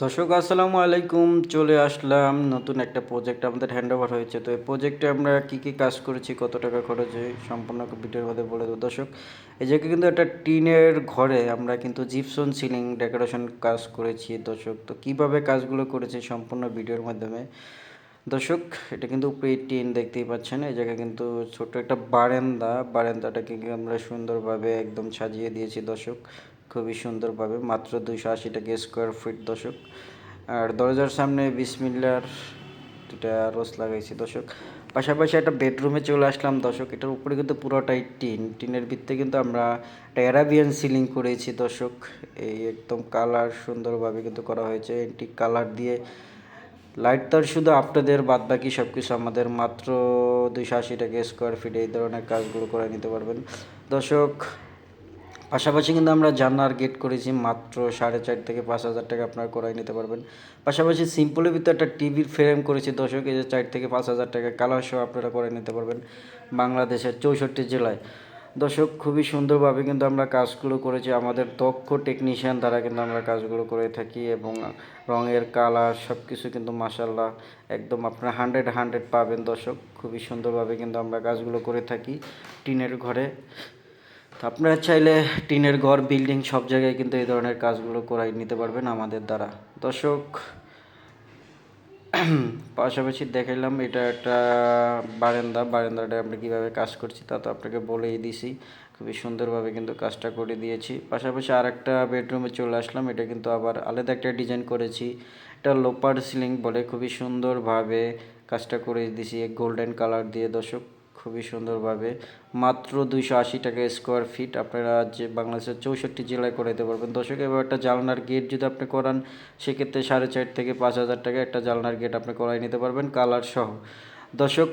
দর্শক আসসালামু আলাইকুম, চলে আসলাম নতুন একটা প্রজেক্ট আমাদের হ্যান্ডওভার হয়েছে। তো এই প্রজেক্টে আমরা কি কি কাজ করেছি, কত টাকা খরচ হয় সম্পূর্ণ ভিডিওর মধ্যে বলে দেবো। দর্শক, এই জায়গায় কিন্তু একটা টিনের ঘরে আমরা কিন্তু জিপসন সিলিং ডেকোরেশন কাজ করেছি। দর্শক, তো কীভাবে কাজগুলো করেছি সম্পূর্ণ ভিডিওর মাধ্যমে। দর্শক, এটা কিন্তু উপরে টিন দেখতেই পাচ্ছেন। এই জায়গায় কিন্তু ছোট একটা বারান্দাটাকে আমরা সুন্দরভাবে একদম সাজিয়ে দিয়েছি। দর্শক, খুবই সুন্দরভাবে, মাত্র 280 টাকা স্কোয়ার ফিট। দর্শক, আর দরজার সামনে বিসমিল্লার এটা রোজ লাগাইছি। দর্শক, পাশাপাশি একটা বেডরুমে চলে আসলাম। দর্শক, এটার উপরে কিন্তু পুরোটাই টিনের ভিত্তিতে কিন্তু আমরা একটা অ্যারাবিয়ান সিলিং করেছি। দর্শক, এই একদম কালার সুন্দরভাবে কিন্তু করা হয়েছে এন্টিক কালার দিয়ে। লাইট তার শুধু আপনাদের, বাদ বাকি সব কিছু আমাদের। মাত্র 280 টাকা স্কোয়ার ফিট এই ধরনের কাজগুলো করে নিতে পারবেন। দর্শক, পাশাপাশি কিন্তু আমরা জানলার গেট করেছি মাত্র 4.5 থেকে 5,000 টাকা আপনারা করাই নিতে পারবেন। পাশাপাশি সিম্পলের ভিতরে একটা টিভির ফ্রেম করেছি। দর্শক, এই যে 4 থেকে 5,000 টাকা কালার সহ আপনারা করে নিতে পারবেন বাংলাদেশের 64 জেলায়। দর্শক, খুবই সুন্দরভাবে কিন্তু আমরা কাজগুলো করেছি, আমাদের দক্ষ টেকনিশিয়ান দ্বারা কিন্তু আমরা কাজগুলো করে থাকি। এবং রঙের কালার সব কিছু কিন্তু মাশাল্লাহ একদম আপনারা 100 পাবেন। দর্শক, খুবই সুন্দরভাবে কিন্তু আমরা কাজগুলো করে থাকি টিনের ঘরে। তো আপনারা চাইলে টিনের ঘর, বিল্ডিং সব জায়গায় কিন্তু এই ধরনের কাজগুলো করাই নিতে পারবেন আমাদের দ্বারা। দর্শক, পাশাপাশি দেখাইলাম এটা একটা বারান্দাটা আমরা কীভাবে কাজ করছি তা তো আপনাকে বলেই দিছি। খুবই সুন্দরভাবে কিন্তু কাজটা করে দিয়েছি। পাশাপাশি আর একটা বেডরুমে চলে আসলাম। এটা কিন্তু আবার আলাদা একটা ডিজাইন করেছি, এটা লোপার সিলিং বলে। খুবই সুন্দরভাবে কাজটা করে দিয়েছি গোল্ডেন কালার দিয়ে। দর্শক, খুবই সুন্দরভাবে মাত্র 280 টাকা স্কোয়ার ফিট আপনারা যে বাংলাদেশের 64 জেলায় করে দিতে পারবেন। দর্শক, এবার একটা জানলার গেট যদি আপনি করান, সেক্ষেত্রে 4.5 থেকে 5,000 টাকা একটা জানলার গেট আপনি করাই নিতে পারবেন কালার সহ। দর্শক,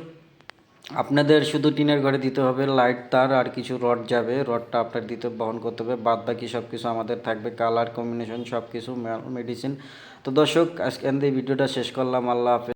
আপনাদের শুধু টিনের ঘরে দিতে হবে লাইট তার, আর কিছু রড যাবে, রডটা আপনার দিতে বহন করতে হবে। বাদ বাকি সব কিছু আমাদের থাকবে, কালার কম্বিনেশন সব কিছু, মেডিসিন। তো দর্শক, আজকে এই ভিডিওটা শেষ করলাম। আল্লাহ হাফেজ।